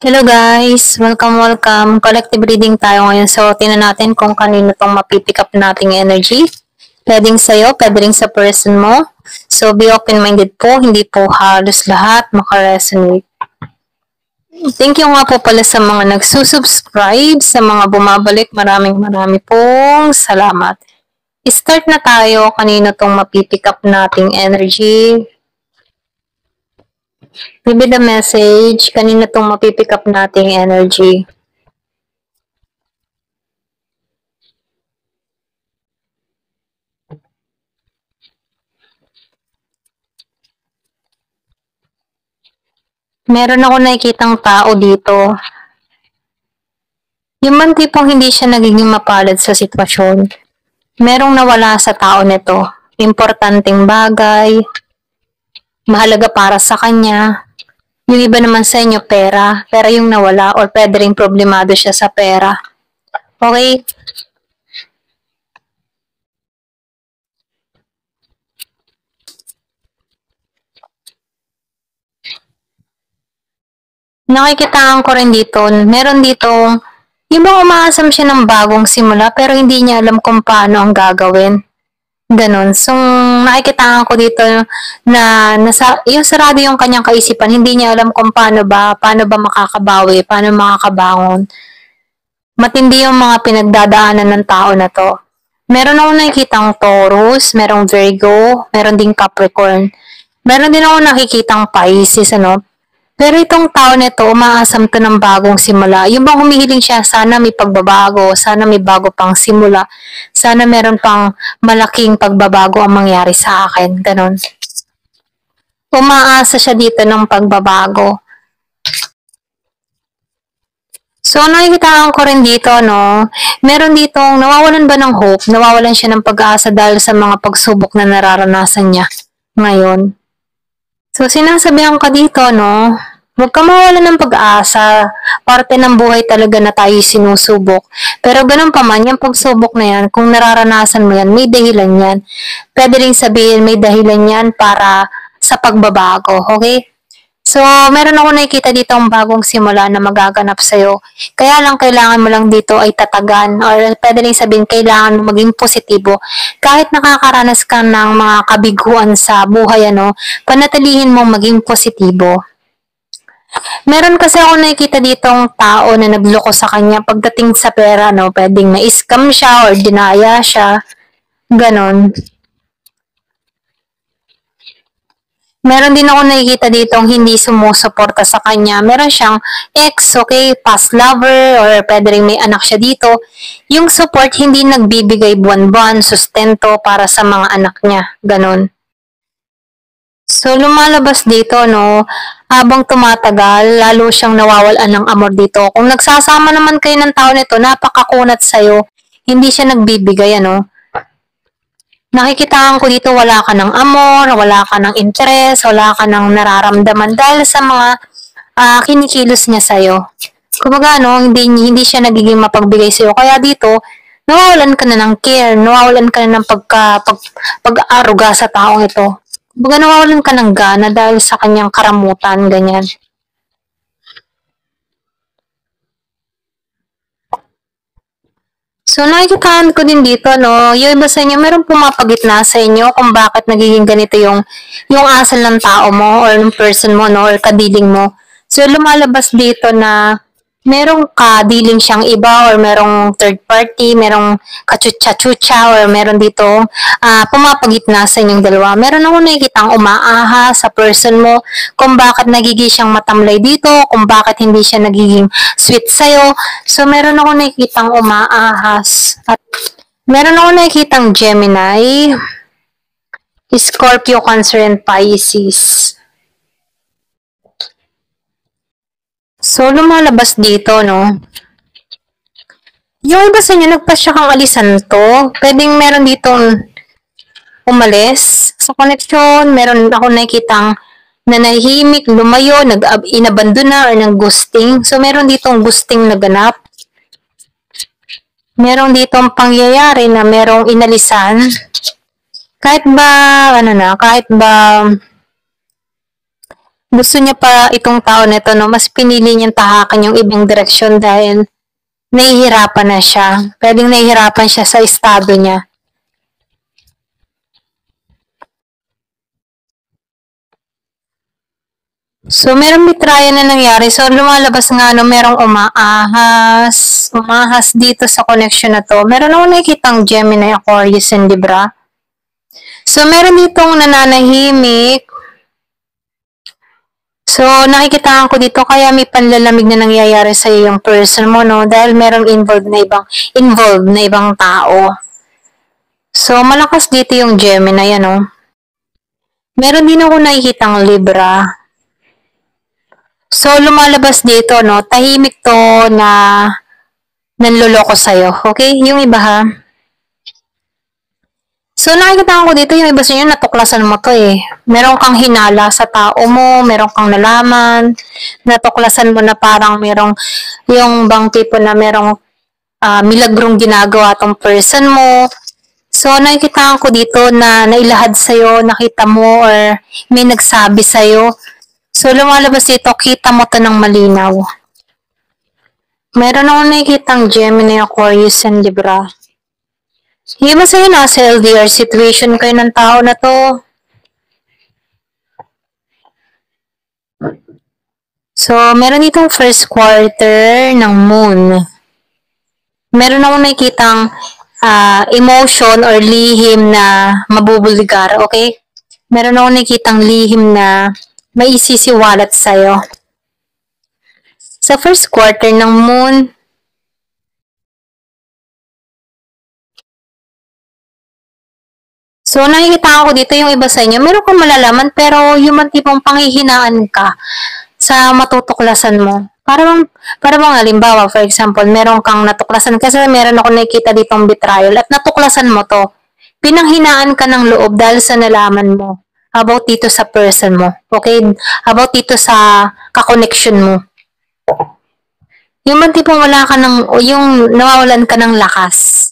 Hello guys! Welcome! Collective reading tayo ngayon. So, tingnan natin kung kanino tong mapipick up nating energy. Pwedeng sa'yo, pwede rin sa person mo. So, be open-minded po. Hindi po halos lahat makaresonate. Thank you nga po pala sa mga nagsusubscribe, sa mga bumabalik. Maraming pong salamat. Start na tayo. Kanino tong mapipick up nating energy. Maybe the message, kanina tong mapipick up nating energy. Meron ako nakikitang tao dito. Yung man tipong hindi siya nagiging mapalad sa sitwasyon. Merong nawala sa tao nito. Importanteng bagay. Mahalaga para sa kanya. Yung iba naman sa inyo, pera. Pera yung nawala or pwede rin problemado siya sa pera. Okay? Nakikitaan ko rin dito, meron ditong, yung bang umaasam siya ng bagong simula pero hindi niya alam kung paano ang gagawin. Ganon. So, nakikitaan ko dito na yung sarado yung kanyang kaisipan, hindi niya alam kung paano ba makakabawi, paano makakabangon. Matindi yung mga pinagdadaanan ng tao na to. Meron akong nakikitang Taurus, merong Virgo, meron ding Capricorn. Meron din ako nakikitang Pisces, ano. Pero itong tao nito, umaasam to ng bagong simula. Yung bang humihiling siya, sana may pagbabago, sana may bago pang simula, sana meron pang malaking pagbabago ang mangyari sa akin. Ganon. Umaasa siya dito ng pagbabago. So, nakikitaan ko rin dito, no, meron ditong nawawalan ba ng hope, nawawalan siya ng pag-asa dahil sa mga pagsubok na nararanasan niya ngayon. So, sinasabihan ka dito, no, huwag ka mawalan ng pag-asa. Parte ng buhay talaga na tayo sinusubok. Pero ganun pa man, yung pagsubok na yan, kung nararanasan mo yan, may dahilan yan. Pwede rin sabihin, may dahilan yan para sa pagbabago, okay? So, meron ako nakikita dito ang bagong simula na magaganap sa'yo. Kaya lang, kailangan mo lang dito ay tatagan or pwede rin sabihin, kailangan mo maging positibo. Kahit nakakaranas ka ng mga kabiguan sa buhay, ano, panatilihin mong maging positibo. Meron kasi ako nakikita ditong tao na nagloko sa kanya pagdating sa pera, no? Pwedeng na-scam siya or dinaya siya. Ganon. Meron din ako nakikita ditong hindi sumusuporta sa kanya. Meron siyang ex, okay, past lover, or pwede rin may anak siya dito. Yung support hindi nagbibigay buwan-buwan, sustento para sa mga anak niya. Ganon. So, lumalabas dito, no, habang tumatagal, lalo siyang nawawalan ng amor dito. Kung nagsasama naman kayo ng tao nito, napakakunat sa'yo, hindi siya nagbibigay, ano. Nakikitaan ko dito, wala ka ng amor, wala ka ng interes, wala ka ng nararamdaman dahil sa mga kinikilos niya sa'yo. Kumbaga, no, hindi siya nagiging mapagbigay sa'yo. Kaya dito, nawawalan ka na ng care, nawawalan ka na ng pag-aaruga sa taong ito. Kumbaga, nawawalan ka ng gana dahil sa kanyang karamutan, ganyan. So, nakikitaan ko din dito, no, yung iba sa inyo, meron pumapagitna sa inyo kung bakit nagiging ganito yung asal ng tao mo or ng person mo, no, or kadiling mo. So, lumalabas dito na merong kadiling siyang iba or merong third party, merong kachutsa-chutsa or meron dito pumapagitna sa inyong dalawa. Meron ako nakikitang umaaha sa person mo kung bakit nagiging siyang matamlay dito, kung bakit hindi siya nagiging sweet sa'yo. So, meron ako nakikitang umaahas. At meron ako nakikitang Gemini, Scorpio, Cancer, and Pisces. So, lumalabas dito, no? Yung iba sa inyo, nagpasya kang alisan to. Pwedeng meron ditong umalis sa connection. Meron ako nakikitang nanahimik, lumayo, inabandona, or nag-ghosting. So, meron ditong ghosting na ganap. Meron ditong pangyayari na merong inalisan. Kahit ba Gusto niya pa itong tao na ito, no, mas pinili niyang tahakan yung ibang direksyon dahil nahihirapan na siya. Pwedeng nahihirapan siya sa estado niya. So, merong bitrayan na nangyari. So, lumalabas nga, no, merong umahas dito sa connection na to. Meron ako nakikitang Gemini, Aquarius, and Libra. So, meron ditong nananahimik. So, nakikita ko dito, kaya may panlalamig na nangyayari sa yung person mo, no? Dahil merong involved na ibang tao. So, malakas dito yung Gemini, ano? Meron din ako nakikitang Libra. So, lumalabas dito, no? Tahimik to na nanloloko sa'yo. Okay? Yung iba, ha? So, nakikita ko dito, yung iba sa inyo, natuklasan mo to, eh. Meron kang hinala sa tao mo, meron kang nalaman, natuklasan mo na parang merong, yung bang tipo na merong milagrong ginagawa tong person mo. So, nakikita ko dito na nailahad sa'yo, nakita mo, or may nagsabi sa'yo. So, lumalabas dito, kita mo to ng malinaw. Meron ako nakikitang Gemini, Aquarius, and Libra. Hindi ba sa'yo nasa LDR situation kayo ng tao na to? So, meron ditong first quarter ng moon. Meron ako nakikitang emotion or lihim na mabubulgar, okay? Meron ako nakikitang lihim na may isisiwalat sa'yo. Sa first quarter ng moon, so nakikita ko dito yung iba sa inyo, meron kang malalaman pero yung tipong panghihinaan ka sa matutuklasan mo. Para bang halimbawa, for example, meron kang natuklasan kasi meron ako nakikita ditong betrayal at natuklasan mo to. Pinanghinaan ka ng loob dahil sa nalaman mo about dito sa person mo. Okay? About dito sa kakoneksyon mo. Yung tipong wala ka ng, yung nawawalan ka ng lakas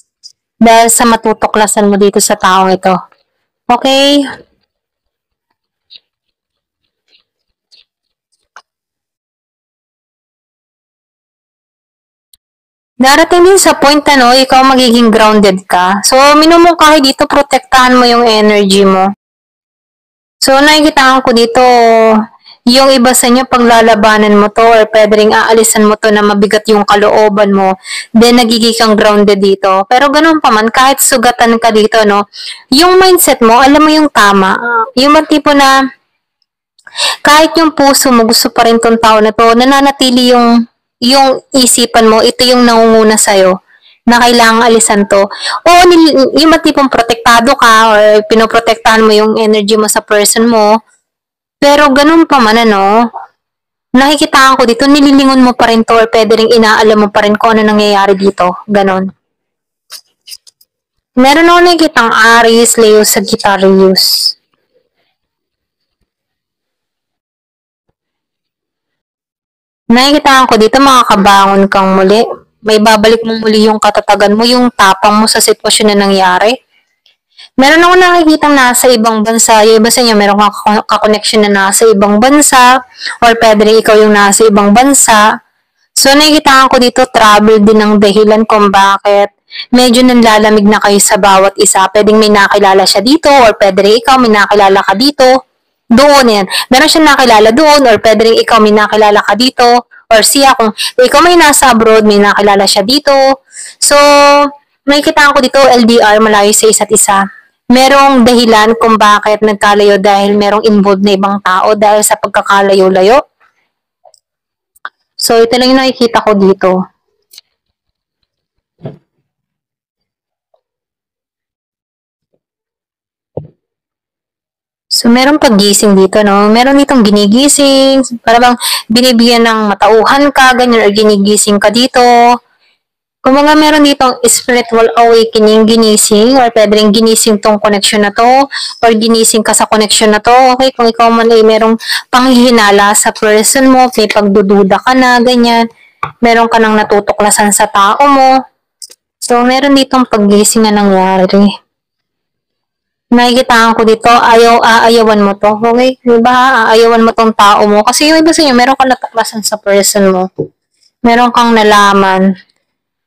dahil sa matutuklasan mo dito sa taong ito. Okay? Darating din sa point na, no, ikaw magiging grounded ka. So, minumungkahi dito, protektahan mo yung energy mo. So, nakikita ko dito, yung iba sa inyo, paglalabanan mo to or pwede rin aalisan mo to na mabigat yung kalooban mo, then nagiging kang grounded dito. Pero ganun pa man, kahit sugatan ka dito, no, yung mindset mo, alam mo yung tama. Yung tipo na, kahit yung puso mo, gusto pa rin tong tao na to, nananatili yung isipan mo, ito yung nangunguna sa'yo na kailangang alisan to. O yung matipong protektado ka or pinoprotektahan mo yung energy mo sa person mo, pero ganun pa man, ano, nakikitaan ko dito, nililingon mo pa rin to or pwede rin inaalam mo pa rin kung ano nangyayari dito. Ganon. Meron ako nakikitang Aries, Leo, Sagittarius. Nakikitaan ko dito, makakabangon kang muli. May babalik mo muli yung katatagan mo, yung tapang mo sa sitwasyon na nangyari. Meron ako nakikitang nasa ibang bansa, yung iba sa inyo, meron kang kakoneksyon na nasa ibang bansa, or pwede rin ikaw yung nasa ibang bansa. So, nakikitaan ko dito, travel din ang dahilan kung bakit medyo nanlalamig na kayo sa bawat isa. Pwedeng may nakilala siya dito, or pwede rin ikaw may nakilala ka dito. Doon yan. Meron siyang nakilala doon, or pwede rin ikaw may nakilala ka dito, or siya, kung ikaw may nasa abroad, may nakilala siya dito. So, nakikita ko dito, LDR, malayo sa isa't isa. Merong dahilan kung bakit nagkalayo dahil merong involved na ibang tao dahil sa pagkakalayo-layo. So, ito lang yung nakikita ko dito. So, meron paggising dito, no? Meron ditong ginigising, para bang binibigyan ng matauhan ka, ganyan, or ginigising ka dito. Kung mga meron ditong spiritual awakening, ginising, or pwede rin ginising tong connection na to, or ginising ka sa connection na to, okay? Kung ikaw man ay merong panghihinala sa person mo, may pagdududa ka na, ganyan, meron ka nang natutuklasan sa tao mo. So, meron ditong paggising na nangyari. Nakikitaan ko dito, aayawan mo to. Okay? Diba? Aayawan mo tong tao mo. Kasi yung iba sa inyo, meron kang natuklasan sa person mo. Meron kang nalaman.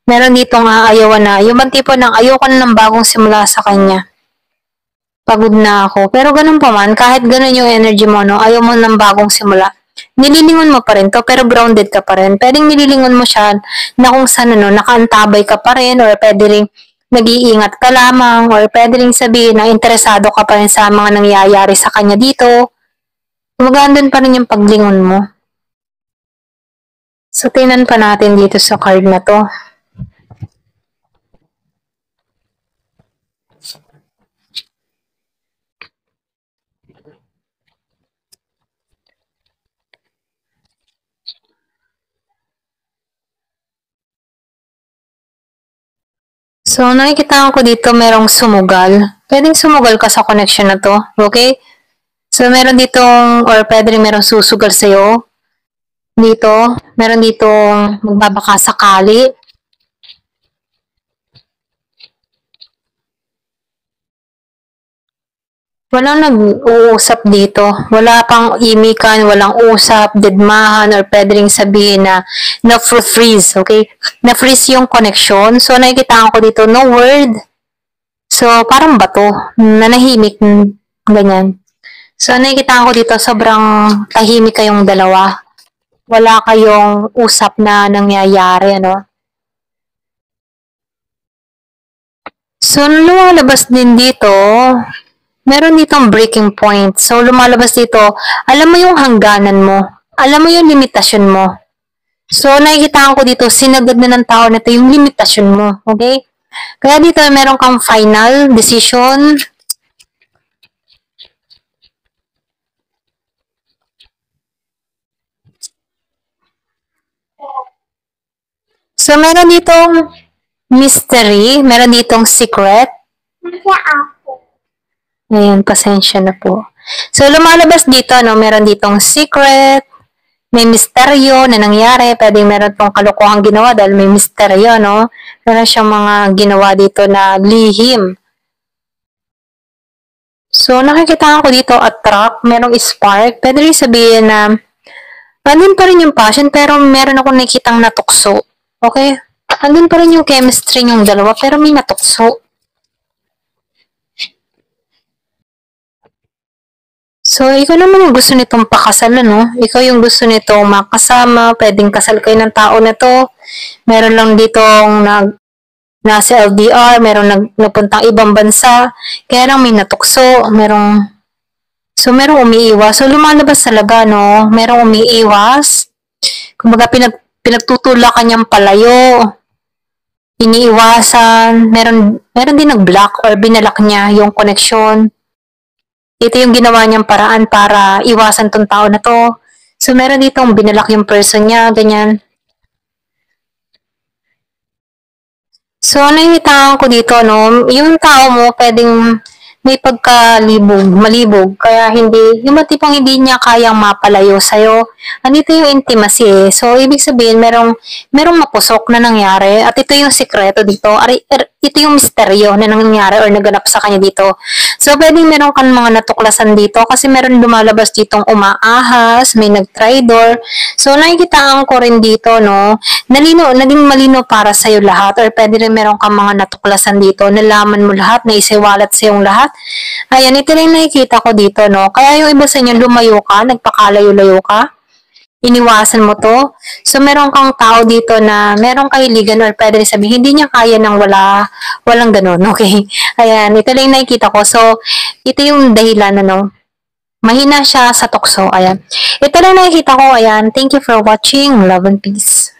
Meron ditong aayawan na. Yung bang tipo ng ayoko na ng bagong simula sa kanya. Pagod na ako. Pero ganun pa man, kahit ganun yung energy mo, no, ayaw mo ng bagong simula. Nililingon mo pa rin to, pero grounded ka pa rin. Pwedeng nililingon mo siya na kung saan, ano, nakaantabay ka pa rin, or pwede rin nag-iingat ka lamang, or pwede rin sabihin na interesado ka pa rin sa mga nangyayari sa kanya dito. Magandun pa rin yung paglingon mo. So, tingnan pa natin dito sa card na to. So, nakikita ko dito merong sumugal. Pwedeng sumugal ka sa connection na to. Okay? So, meron ditong, or pwede rin merong susugal sa'yo. Dito. Meron ditong magbabaka sakali. Walang nag-uusap dito. Wala pang imikan, walang usap, dedmahan, or pwede rin sabihin na na-freeze, okay? Na-freeze yung connection. So, nakikita ko dito, no word. So, parang bato. Nanahimik, ganyan. So, nakikita ko dito, sobrang tahimik kayong dalawa. Wala kayong usap na nangyayari, ano? So, lumalabas din dito, meron ditong breaking point. So, lumalabas dito, alam mo yung hangganan mo. Alam mo yung limitasyon mo. So, nakikita ko dito, sinagad na ng tao na ito yung limitasyon mo. Okay? Kaya dito, meron kang final decision. So, meron ditong mystery. Meron ditong secret. Ayan, pasensya na po. So, lumalabas dito, no, meron ditong secret, may misteryo na nangyari, pwedeng meron tong kalokohang ginawa dahil may misteryo, no? Meron siyang mga ginawa dito na lihim. So, nakikita ko dito, attract, merong spark. Pwede rin sabihin na, andun pa rin yung passion, pero meron akong nakikitang natukso. Okay? Andun pa rin yung chemistry yung dalawa, pero may natukso. So, ikaw naman yung gusto nitong pakasalan, no? Ikaw yung gusto nitong makasama, pwedeng kasal kayo ng tao na to. Meron lang ditong nasa LDR, meron napuntang ibang bansa, kaya lang may natukso, merong umiiwas. So, lumalabas talaga, no? Merong umiiwas. Kumbaga, pinagtutulakan niyang palayo, iniiwasan, meron din nag-block or binalak niya yung connection. Ito yung ginawa niyang paraan para iwasan tong tao na to. So, meron ditong binalak yung person niya, ganyan. So, nakikita ko dito, no, yung tao mo pwedeng may malibog, kaya hindi, yung tipong hindi niya kayang mapalayo sa'yo. Andito yung intimacy eh. So, ibig sabihin, merong mapusok na nangyari, at ito yung sikreto dito, ito yung misteryo na nangyari or naganap sa kanya dito. So, pwedeng meron kang mga natuklasan dito, kasi meron lumalabas ditong umaahas, may nag-tridor. So, nakikitaan ko rin dito, no, naging malino para sa'yo lahat, or pwede rin meron kang mga natuklasan dito, nalaman mo lahat, na isiwalat sa iyong lahat. Ayan, ito rin nakikita ko dito, no? Kaya yung iba sa inyo, lumayo ka, nagpakalayo-layo ka, iniwasan mo to. So, meron kang tao dito na merong kahiligan or pwede rin sabihin, hindi niya kaya ng walang ganun, okay? Ayan, ito lang nakikita ko. So, ito yung dahilan, ano? Mahina siya sa tukso, ayan. Ito lang nakikita ko, ayan. Thank you for watching. Love and peace.